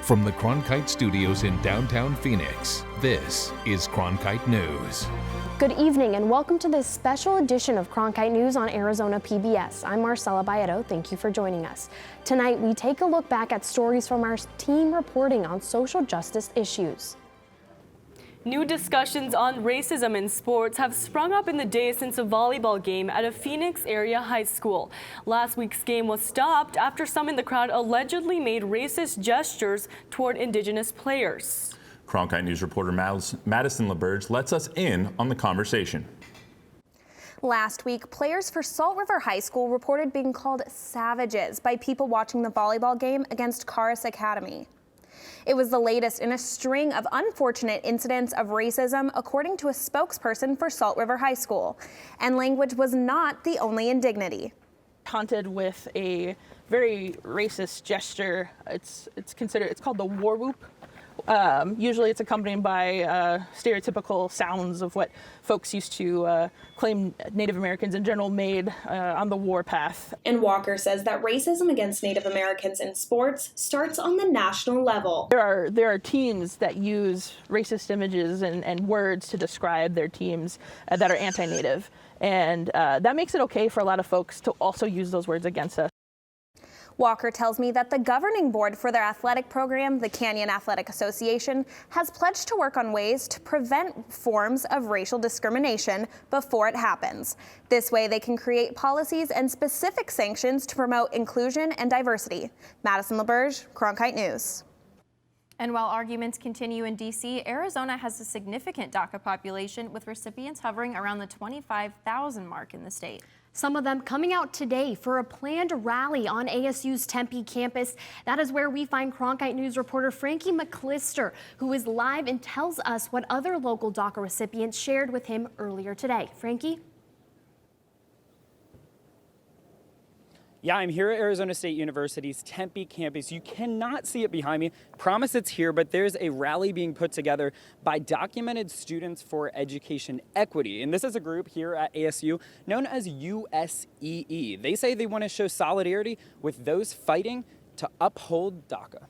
From the Cronkite studios in downtown Phoenix, this is Cronkite News. Good evening and welcome to this special edition of Cronkite News on Arizona PBS. I'm Marcella Bayeto. Thank you for joining us. Tonight, we take a look back at stories from our team reporting on social justice issues. New discussions on racism in sports have sprung up in the days since a volleyball game at a Phoenix area high school. Last week's game was stopped after some in the crowd allegedly made racist gestures toward Indigenous players. Cronkite News reporter Madison LaBerge lets us in on the conversation. Last week, players for Salt River High School reported being called savages by people watching the volleyball game against Karis Academy. It was the latest in a string of unfortunate incidents of racism, according to a spokesperson for Salt River High School. And language was not the only indignity. Taunted with a very racist gesture. It's called the war whoop. Usually it's accompanied by stereotypical sounds of what folks used to claim Native Americans in general made on the warpath. And Walker says that racism against Native Americans in sports starts on the national level. There are teams that use racist images and words to describe their teams that are anti-Native. And that makes it okay for a lot of folks to also use those words against us. Walker tells me that the governing board for their athletic program, the Canyon Athletic Association, has pledged to work on ways to prevent forms of racial discrimination before it happens. This way, they can create policies and specific sanctions to promote inclusion and diversity. Madison LaBerge, Cronkite News. And while arguments continue in D.C., Arizona has a significant DACA population, with recipients hovering around the 25,000 mark in the state. Some of them coming out today for a planned rally on ASU's Tempe campus. That is where we find Cronkite News reporter Frankie McClister, who is live and tells us what other local DACA recipients shared with him earlier today. Frankie? Yeah, I'm here at Arizona State University's Tempe campus. You cannot see it behind me. Promise it's here, but there's a rally being put together by Documented Students for Education Equity. And this is a group here at ASU known as USEE. They say they want to show solidarity with those fighting to uphold DACA.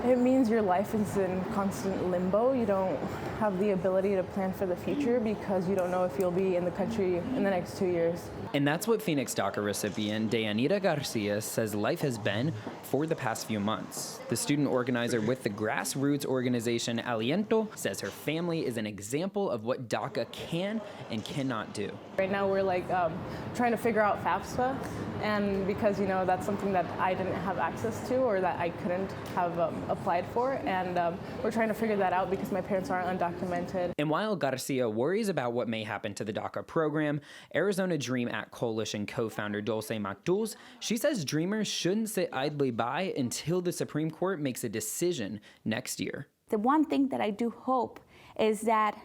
It means your life is in constant limbo. You don't have the ability to plan for the future because you don't know if you'll be in the country in the next 2 years. And that's what Phoenix DACA recipient Deyanira Garcia says life has been for the past few months. The student organizer with the grassroots organization Aliento says her family is an example of what DACA can and cannot do. Right now we're trying to figure out FAFSA, and because that's something that I didn't have access to or that I couldn't have applied for, and we're trying to figure that out because my parents aren't undocumented. And while Garcia worries about what may happen to the DACA program, Arizona Dream Act Coalition co-founder Dulce Mactuz, she says dreamers shouldn't sit idly by until the Supreme Court makes a decision next year. The one thing that I do hope is that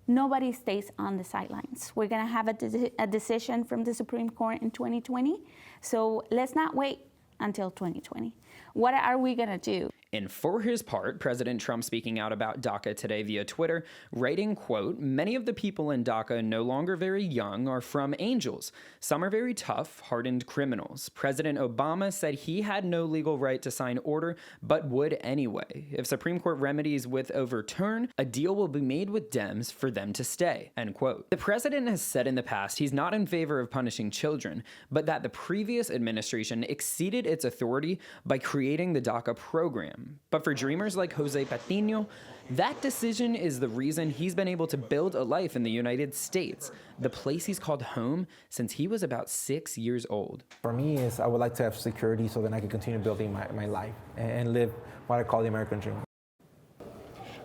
nobody stays on the sidelines. We're going to have a decision from the Supreme Court in 2020, so let's not wait until 2020. What are we going to do? And for his part, President Trump speaking out about DACA today via Twitter, writing, quote, "Many of the people in DACA no longer very young are from angels. Some are very tough, hardened criminals. President Obama said he had no legal right to sign order, but would anyway. If Supreme Court remedies with overturn, a deal will be made with Dems for them to stay," end quote. The president has said in the past he's not in favor of punishing children, but that the previous administration exceeded its authority by creating the DACA program. But for dreamers like Jose Patino, that decision is the reason he's been able to build a life in the United States, the place he's called home since he was about 6 years old. For me, I would like to have security so that I can continue building my life and live what I call the American dream.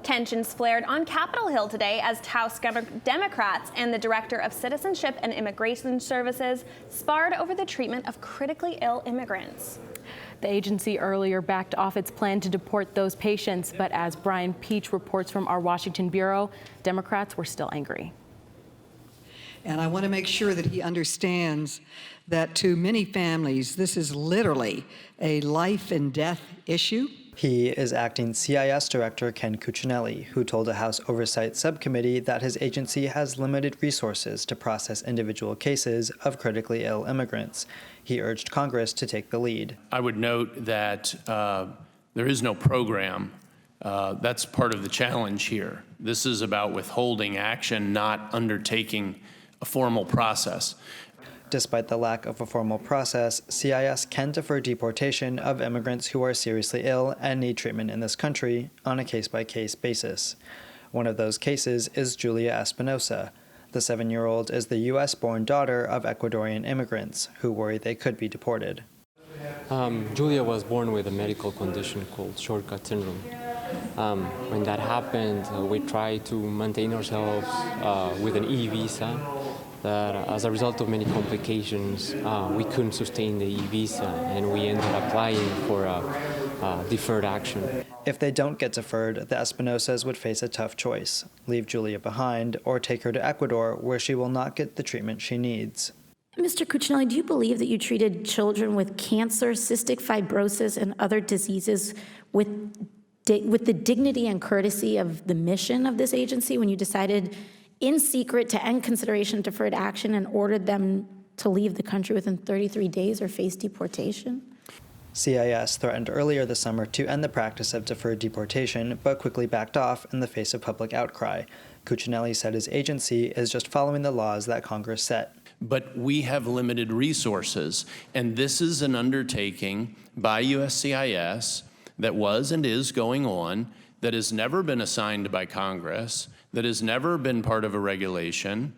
Tensions flared on Capitol Hill today as House Democrats and the Director of Citizenship and Immigration Services sparred over the treatment of critically ill immigrants. The agency earlier backed off its plan to deport those patients, but as Brian Peach reports from our Washington bureau, Democrats were still angry. And I want to make sure that he understands that to many families, this is literally a life and death issue. He is acting CIS Director Ken Cuccinelli, who told a House Oversight Subcommittee that his agency has limited resources to process individual cases of critically ill immigrants. He urged Congress to take the lead. I would note that There is no program. That's part of the challenge here. This is about withholding action, not undertaking a formal process. Despite the lack of a formal process, CIS can defer deportation of immigrants who are seriously ill and need treatment in this country on a case-by-case basis. One of those cases is Julia Espinosa. The 7-year-old is the U.S.-born daughter of Ecuadorian immigrants who worry they could be deported. Julia was born with a medical condition called shortcut syndrome. When that happened, we tried to maintain ourselves with an e-visa. That as a result of many complications, we couldn't sustain the e-visa, and we ended up applying for a deferred action. If they don't get deferred, the Espinosas would face a tough choice: leave Julia behind or take her to Ecuador, where she will not get the treatment she needs. Mr. Cuccinelli, do you believe that you treated children with cancer, cystic fibrosis, and other diseases with the dignity and courtesy of the mission of this agency when you decided in secret to end consideration deferred action and ordered them to leave the country within 33 days or face deportation? CIS threatened earlier this summer to end the practice of deferred deportation, but quickly backed off in the face of public outcry. Cuccinelli said his agency is just following the laws that Congress set. But we have limited resources, and this is an undertaking by USCIS that was and is going on, that has never been assigned by Congress, that has never been part of a regulation.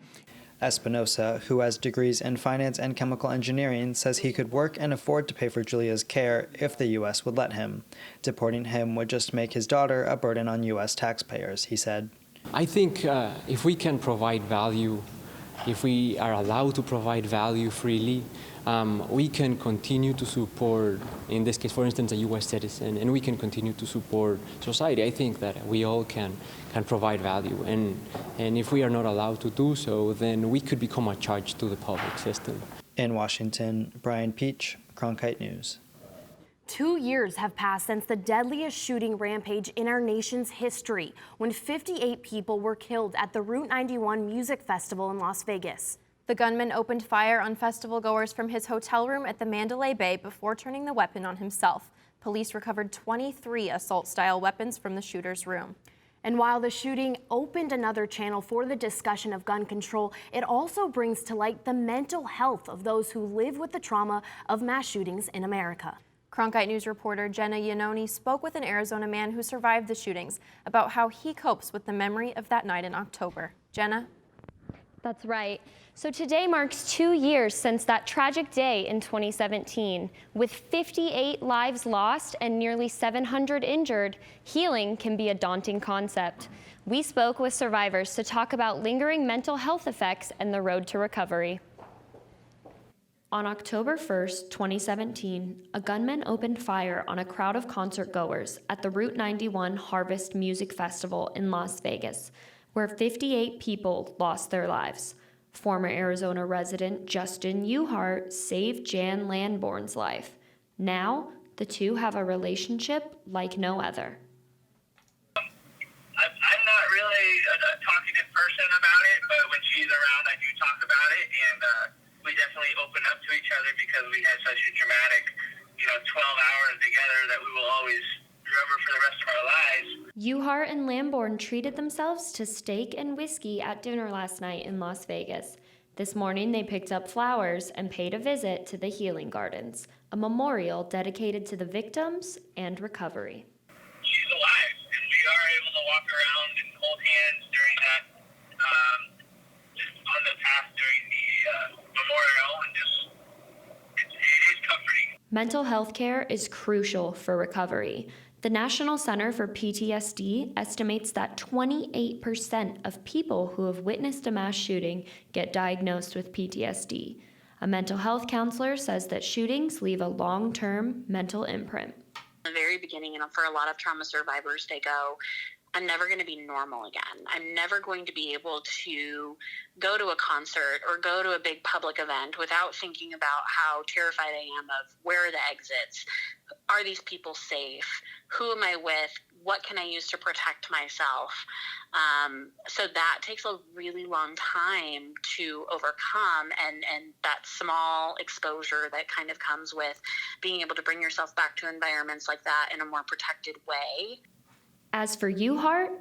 Espinosa, who has degrees in finance and chemical engineering, says he could work and afford to pay for Julia's care if the U.S. would let him. Deporting him would just make his daughter a burden on U.S. taxpayers, he said. I think if we can provide value, if we are allowed to provide value freely, we can continue to support, in this case, for instance, a U.S. citizen, and we can continue to support society. I think that we all can provide value, and if we are not allowed to do so, then we could become a charge to the public system. In Washington, Brian Peach, Cronkite News. 2 years have passed since the deadliest shooting rampage in our nation's history, when 58 people were killed at the Route 91 Music Festival in Las Vegas. The gunman opened fire on festival goers from his hotel room at the Mandalay Bay before turning the weapon on himself. Police recovered 23 assault-style weapons from the shooter's room. And while the shooting opened another channel for the discussion of gun control, it also brings to light the mental health of those who live with the trauma of mass shootings in America. Cronkite News reporter Jenna Iannone spoke with an Arizona man who survived the shootings about how he copes with the memory of that night in October. Jenna? That's right. So today marks 2 years since that tragic day in 2017. With 58 lives lost and nearly 700 injured, healing can be a daunting concept. We spoke with survivors to talk about lingering mental health effects and the road to recovery. On October 1st, 2017, a gunman opened fire on a crowd of concert goers at the Route 91 Harvest Music Festival in Las Vegas, where 58 people lost their lives. Former Arizona resident Justin Uhart saved Jan Landborn's life. Now, the two have a relationship like no other. I'm not really a talkative person about it, but when she's around, I do talk about it, and we definitely open up to each other because we had such a dramatic, 12 hours together that we will always remember for the rest of our lives. Uhart and Lamborn treated themselves to steak and whiskey at dinner last night in Las Vegas. This morning, they picked up flowers and paid a visit to the Healing Gardens, a memorial dedicated to the victims and recovery. She's alive, and we are able to walk around and hold hands during that, just on the path during the memorial, and it is comforting. Mental health care is crucial for recovery. The National Center for PTSD estimates that 28% of people who have witnessed a mass shooting get diagnosed with PTSD. A mental health counselor says that shootings leave a long-term mental imprint. In the very beginning, and for a lot of trauma survivors, they go, I'm never going to be normal again. I'm never going to be able to go to a concert or go to a big public event without thinking about how terrified I am of where are the exits. Are these people safe? Who am I with? what can I use to protect myself? So that takes a really long time to overcome, and that small exposure that kind of comes with being able to bring yourself back to environments like that in a more protected way. As for you, Hart,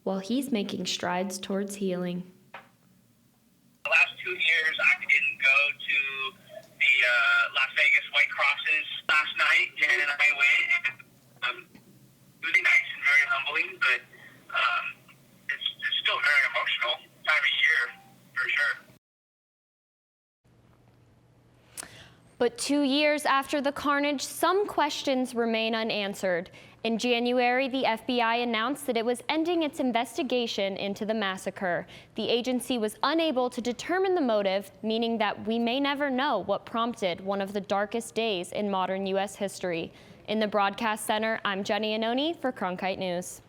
well, he's making strides towards healing. The last 2 years, I didn't go to the Las Vegas White Crosses last night. Jen and I went, and really nice and very humbling, but it's still very emotional time of year, for sure. But 2 years after the carnage, some questions remain unanswered. In January, the FBI announced that it was ending its investigation into the massacre. The agency was unable to determine the motive, meaning that we may never know what prompted one of the darkest days in modern U.S. history. In the broadcast center, I'm Jenny Anoni for Cronkite News.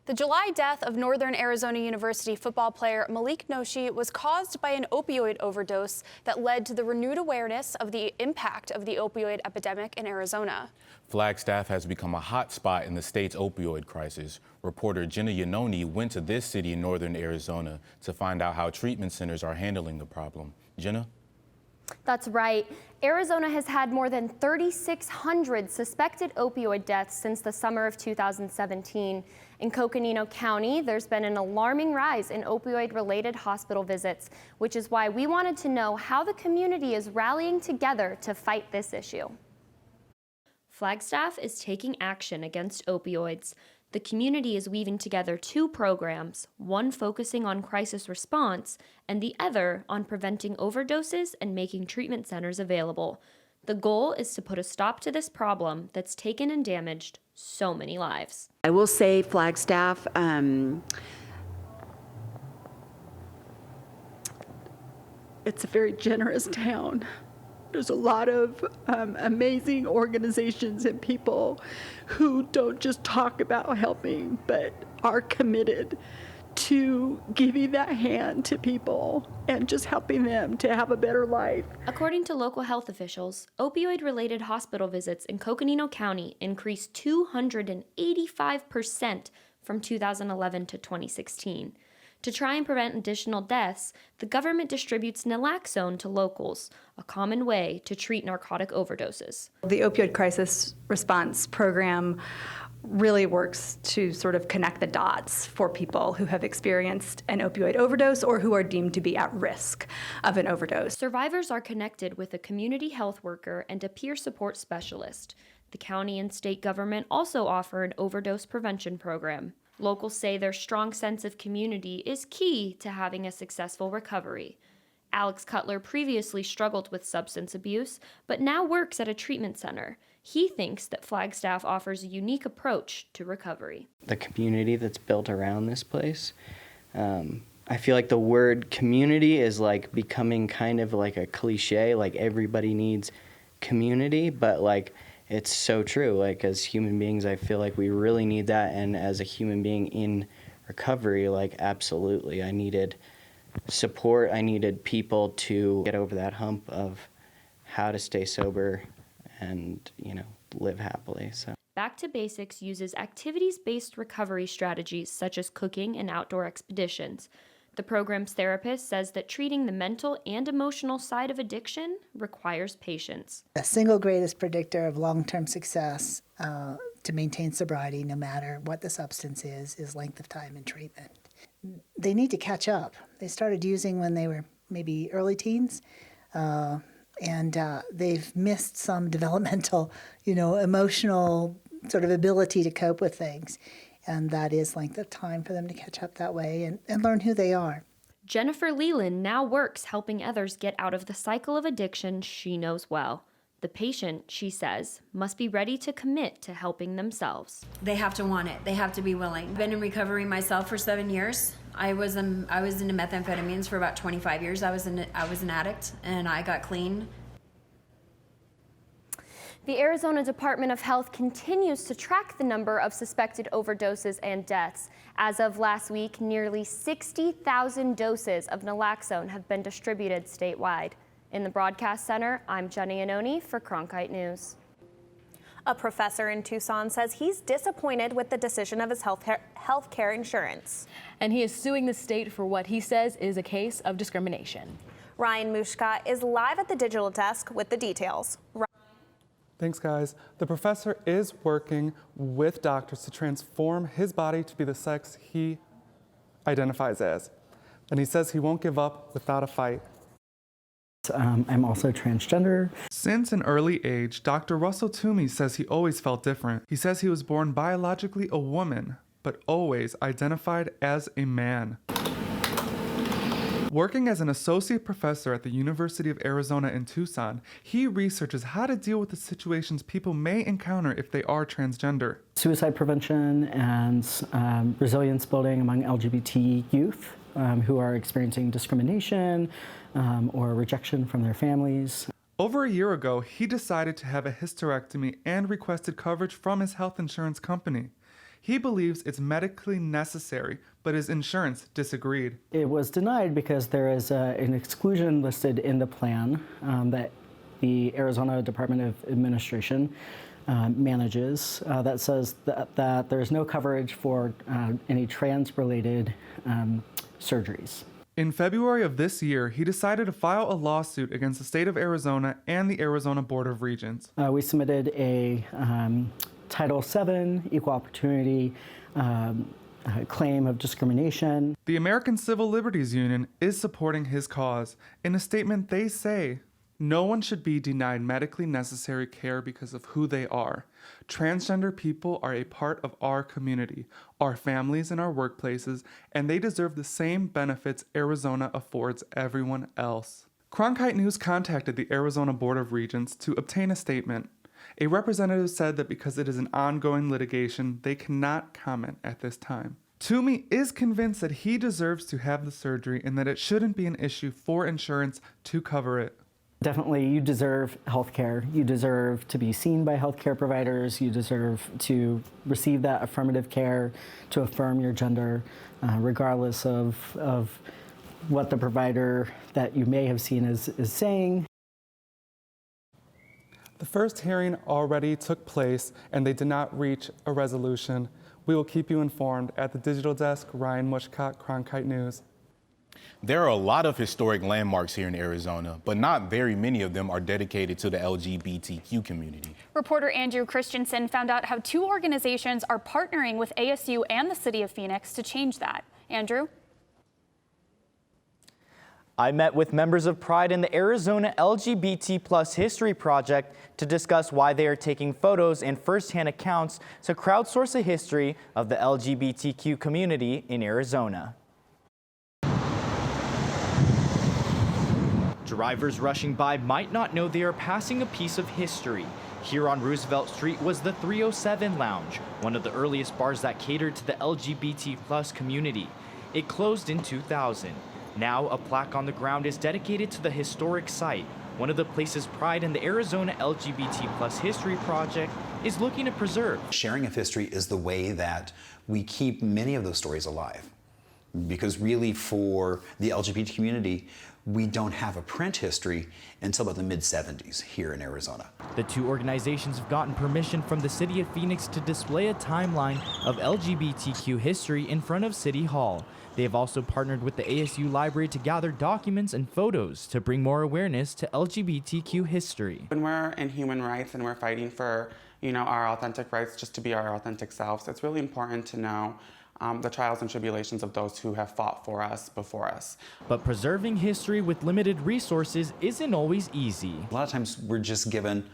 The July death of Northern Arizona University football player Malik Noshi was caused by an opioid overdose that led to the renewed awareness of the impact of the opioid epidemic in Arizona. Flagstaff has become a hot spot in the state's opioid crisis. Reporter Jenna Yanoni went to this city in northern Arizona to find out how treatment centers are handling the problem. Jenna? That's right. Arizona has had more than 3,600 suspected opioid deaths since the summer of 2017. In Coconino County, there's been an alarming rise in opioid-related hospital visits, which is why we wanted to know how the community is rallying together to fight this issue. Flagstaff is taking action against opioids. The community is weaving together two programs, one focusing on crisis response and the other on preventing overdoses and making treatment centers available. The goal is to put a stop to this problem that's taken and damaged so many lives. I will say Flagstaff, it's a very generous town. There's a lot of amazing organizations and people who don't just talk about helping, but are committed to giving that hand to people and just helping them to have a better life. According to local health officials, opioid-related hospital visits in Coconino County increased 285% from 2011 to 2016. To try and prevent additional deaths, the government distributes naloxone to locals, a common way to treat narcotic overdoses. The opioid crisis response program really works to sort of connect the dots for people who have experienced an opioid overdose or who are deemed to be at risk of an overdose. Survivors are connected with a community health worker and a peer support specialist. The county and state government also offer an overdose prevention program. Locals say their strong sense of community is key to having a successful recovery. Alex Cutler previously struggled with substance abuse, but now works at a treatment center. He thinks that Flagstaff offers a unique approach to recovery. The community that's built around this place, I feel like the word community is like becoming kind of like a cliche, like everybody needs community, but like it's so true. Like as human beings, I feel like we really need that. And as a human being in recovery, like absolutely, I needed support. I needed people to get over that hump of how to stay sober and, you know, live happily. So Back to Basics uses activities-based recovery strategies such as cooking and outdoor expeditions. The program's therapist says that treating the mental and emotional side of addiction requires patience. The single greatest predictor of long-term success to maintain sobriety, no matter what the substance is length of time in treatment. They need to catch up. They started using when they were maybe early teens, and they've missed some developmental, emotional sort of ability to cope with things. And that is length of time for them to catch up that way and learn who they are. Jennifer Leland now works helping others get out of the cycle of addiction she knows well. The patient, she says, must be ready to commit to helping themselves. They have to want it. They have to be willing. I've been in recovery myself for 7 years. I was into methamphetamines for about 25 years. I was an addict, and I got clean. The Arizona Department of Health continues to track the number of suspected overdoses and deaths. As of last week, nearly 60,000 doses of naloxone have been distributed statewide. In the broadcast center, I'm Jenny Anoni for Cronkite News. A professor in Tucson says he's disappointed with the decision of his health care insurance. And he is suing the state for what he says is a case of discrimination. Ryan Mushka is live at the digital desk with the details. Thanks, guys. The professor is working with doctors to transform his body to be the sex he identifies as. And he says he won't give up without a fight. I'm also transgender. Since an early age, Dr. Russell Toomey says he always felt different. He says he was born biologically a woman, but always identified as a man. Working as an associate professor at the University of Arizona in Tucson, he researches how to deal with the situations people may encounter if they are transgender. Suicide prevention and resilience building among LGBT youth who are experiencing discrimination or rejection from their families. Over a year ago, he decided to have a hysterectomy and requested coverage from his health insurance company. He believes it's medically necessary, but his insurance disagreed. It was denied because there is an exclusion listed in the plan that the Arizona Department of Administration manages that says that there's no coverage for any trans-related surgeries. In February of this year, he decided to file a lawsuit against the state of Arizona and the Arizona Board of Regents. We submitted a Title VII equal opportunity claim of discrimination. The American Civil Liberties Union is supporting his cause. In a statement, they say, "No one should be denied medically necessary care because of who they are. Transgender people are a part of our community, our families, and our workplaces, and they deserve the same benefits Arizona affords everyone else." Cronkite News contacted the Arizona Board of Regents to obtain a statement. A representative said that because it is an ongoing litigation, they cannot comment at this time. Toomey is convinced that he deserves to have the surgery and that it shouldn't be an issue for insurance to cover it. Definitely, you deserve health care. You deserve to be seen by healthcare providers. You deserve to receive that affirmative care to affirm your gender, regardless of what the provider that you may have seen is saying. The first hearing already took place and they did not reach a resolution. We will keep you informed. At the digital desk, Ryan Mushcott, Cronkite News. There are a lot of historic landmarks here in Arizona, but not very many of them are dedicated to the LGBTQ community. Reporter Andrew Christensen found out how two organizations are partnering with ASU and the city of Phoenix to change that. Andrew? I met with members of Pride in the Arizona LGBT+ History Project to discuss why they are taking photos and firsthand accounts to crowdsource a history of the LGBTQ community in Arizona. Drivers rushing by might not know they are passing a piece of history. Here on Roosevelt Street was the 307 Lounge, one of the earliest bars that catered to the LGBT+ community. It closed in 2000. Now, a plaque on the ground is dedicated to the historic site, one of the places Pride in the Arizona LGBT+ History Project is looking to preserve. Sharing of history is the way that we keep many of those stories alive. Because really for the LGBT community, we don't have a print history until about the mid-70s here in Arizona. The two organizations have gotten permission from the city of Phoenix to display a timeline of LGBTQ history in front of City Hall. They have also partnered with the ASU Library to gather documents and photos to bring more awareness to LGBTQ history. When we're in human rights and we're fighting for, our authentic rights just to be our authentic selves, it's really important to know the trials and tribulations of those who have fought for us before us. But preserving history with limited resources isn't always easy. A lot of times we're just given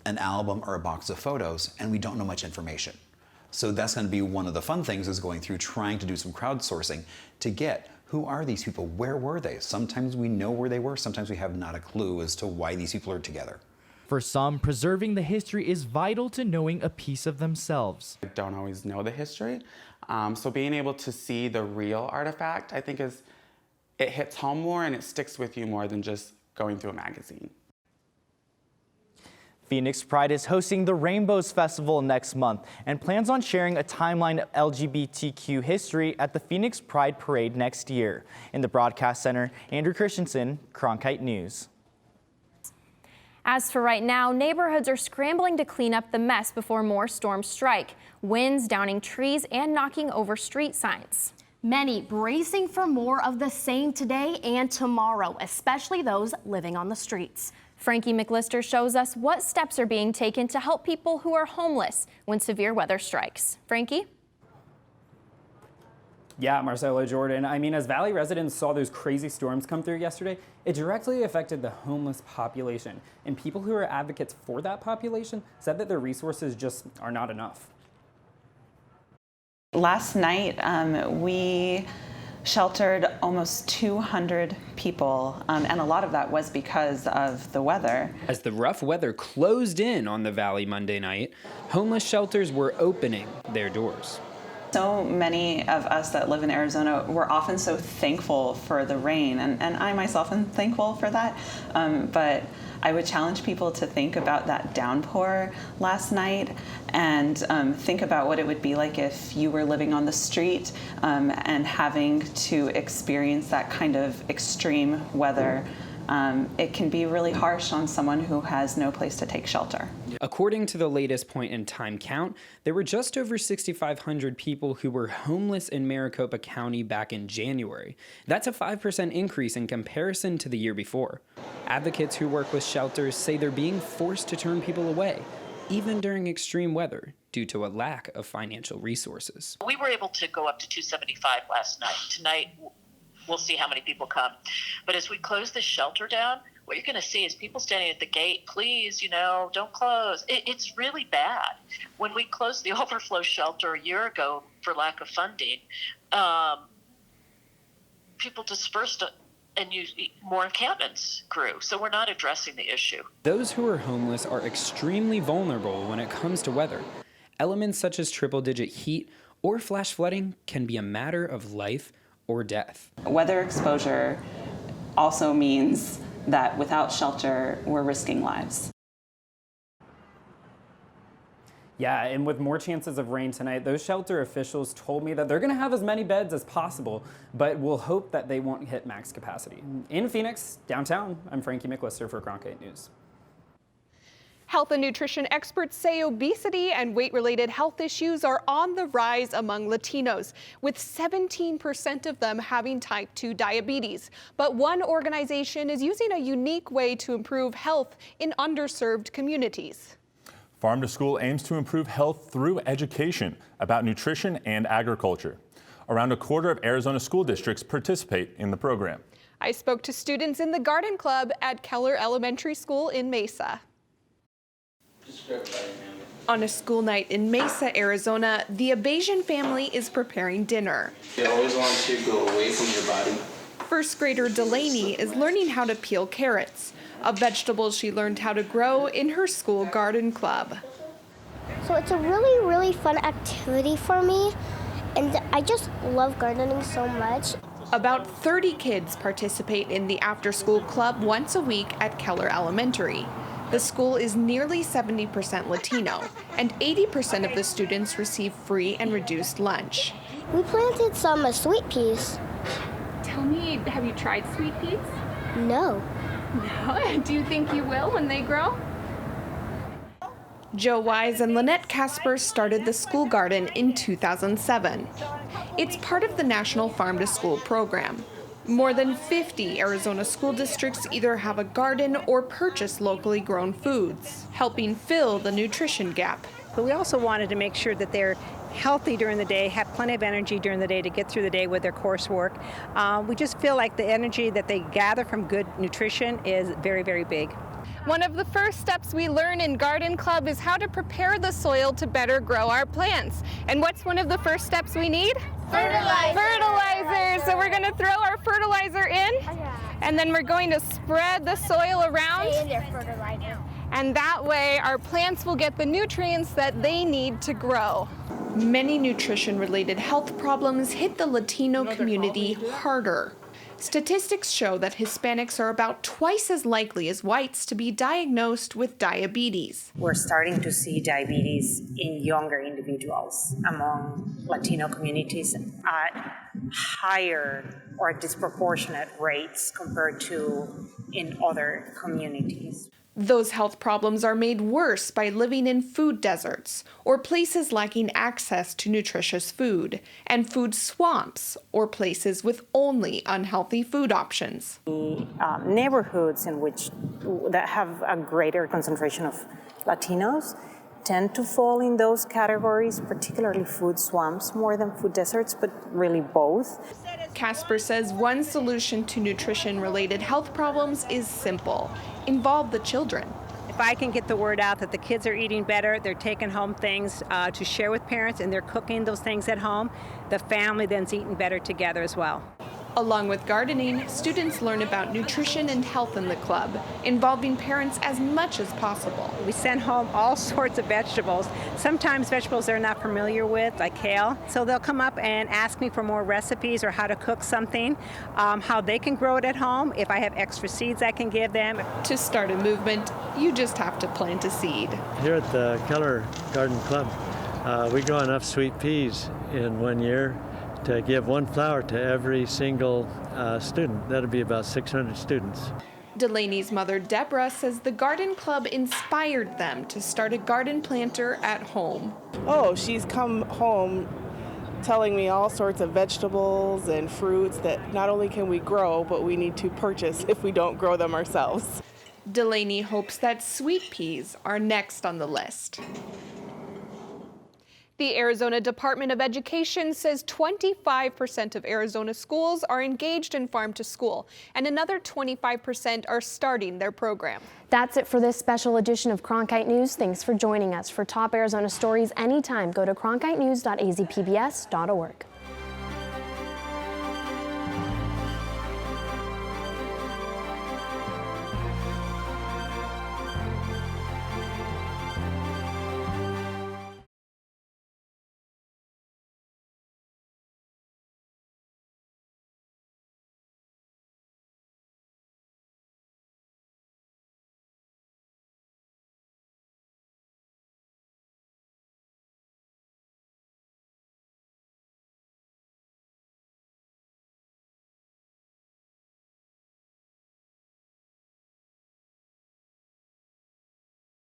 an album or a box of photos and we don't know much information. So that's going to be one of the fun things is going through trying to do some crowdsourcing to get who are these people, where were they? Sometimes we know where they were, sometimes we have not a clue as to why these people are together. For some, preserving the history is vital to knowing a piece of themselves. I don't always know the history, so being able to see the real artifact, I think it hits home more and it sticks with you more than just going through a magazine. Phoenix Pride is hosting the Rainbows Festival next month and plans on sharing a timeline of LGBTQ history at the Phoenix Pride Parade next year. In the Broadcast Center, Andrew Christensen, Cronkite News. As for right now, neighborhoods are scrambling to clean up the mess before more storms strike. Winds downing trees and knocking over street signs. Many bracing for more of the same today and tomorrow, especially those living on the streets. Frankie McLister shows us what steps are being taken to help people who are homeless when severe weather strikes. Frankie? Yeah, Marcelo, Jordan. I mean, as Valley residents saw those crazy storms come through yesterday, it directly affected the homeless population. And people who are advocates for that population said that their resources just are not enough. Last night, we sheltered almost 200 people, and a lot of that was because of the weather. As the rough weather closed in on the Valley Monday night, homeless shelters were opening their doors. So many of us that live in Arizona were often so thankful for the rain, and I myself am thankful for that, but I would challenge people to think about that downpour last night and think about what it would be like if you were living on the street and having to experience that kind of extreme weather. It can be really harsh on someone who has no place to take shelter. According to the latest point-in-time count, there were just over 6,500 people who were homeless in Maricopa County back in January. That's a 5% increase in comparison to the year before. Advocates who work with shelters say they're being forced to turn people away, even during extreme weather, due to a lack of financial resources. We were able to go up to 275 last night. Tonight, we'll see how many people come. But as we close this shelter down, what you're going to see is people standing at the gate, please, don't close. It's really bad. When we closed the overflow shelter a year ago for lack of funding, people dispersed and more encampments grew. So we're not addressing the issue. Those who are homeless are extremely vulnerable when it comes to weather. Elements such as triple-digit heat or flash flooding can be a matter of life or death. Weather exposure also means that without shelter, we're risking lives. Yeah, and with more chances of rain tonight, those shelter officials told me that they're going to have as many beds as possible, but we'll hope that they won't hit max capacity. In Phoenix, downtown, I'm Frankie McLister for Cronkite News. Health and nutrition experts say obesity and weight-related health issues are on the rise among Latinos, with 17% of them having type 2 diabetes. But one organization is using a unique way to improve health in underserved communities. Farm to School aims to improve health through education about nutrition and agriculture. Around a quarter of Arizona school districts participate in the program. I spoke to students in the Garden Club at Keller Elementary School in Mesa. On a school night in Mesa, Arizona, the Abazian family is preparing dinner. You always want to go away from your body. First grader Delaney is learning how to peel carrots, a vegetable she learned how to grow in her school garden club. So it's a really, really fun activity for me, and I just love gardening so much. About 30 kids participate in the after-school club once a week at Keller Elementary. The school is nearly 70% Latino, and 80% of the students receive free and reduced lunch. We planted some sweet peas. Tell me, have you tried sweet peas? No. No? Do you think you will when they grow? Joe Wise and Lynette Casper started the school garden in 2007. It's part of the National Farm to School program. More than 50 Arizona school districts either have a garden or purchase locally grown foods, helping fill the nutrition gap. But we also wanted to make sure that they're healthy during the day, have plenty of energy during the day to get through the day with their coursework. We just feel like the energy that they gather from good nutrition is very, very big. One of the first steps we learn in Garden Club is how to prepare the soil to better grow our plants. And what's one of the first steps we need? Fertilizer. Fertilizer. So we're going to throw our fertilizer in, and then we're going to spread the soil around. And that way our plants will get the nutrients that they need to grow. Many nutrition-related health problems hit the Latino community harder. Statistics show that Hispanics are about twice as likely as whites to be diagnosed with diabetes. We're starting to see diabetes in younger individuals among Latino communities at higher or disproportionate rates compared to in other communities. Those health problems are made worse by living in food deserts or places lacking access to nutritious food, and food swamps or places with only unhealthy food options. Neighborhoods that have a greater concentration of Latinos tend to fall in those categories, particularly food swamps more than food deserts, but really both. Casper says one solution to nutrition-related health problems is simple: involve the children. If I can get the word out that the kids are eating better, they're taking home things to share with parents, and they're cooking those things at home, the family then's eating better together as well. Along with gardening, students learn about nutrition and health in the club, involving parents as much as possible. We send home all sorts of vegetables, sometimes vegetables they're not familiar with, like kale. So they'll come up and ask me for more recipes or how to cook something, how they can grow it at home. If I have extra seeds I can give them. To start a movement, you just have to plant a seed. Here at the Keller Garden Club, we grow enough sweet peas in 1 year to give 1 flower to every single student. That'd be about 600 students. Delaney's mother, Deborah, says the garden club inspired them to start a garden planter at home. Oh, she's come home telling me all sorts of vegetables and fruits that not only can we grow, but we need to purchase if we don't grow them ourselves. Delaney hopes that sweet peas are next on the list. The Arizona Department of Education says 25% of Arizona schools are engaged in farm to school, and another 25% are starting their program. That's it for this special edition of Cronkite News. Thanks for joining us. For top Arizona stories anytime, go to cronkitenews.azpbs.org.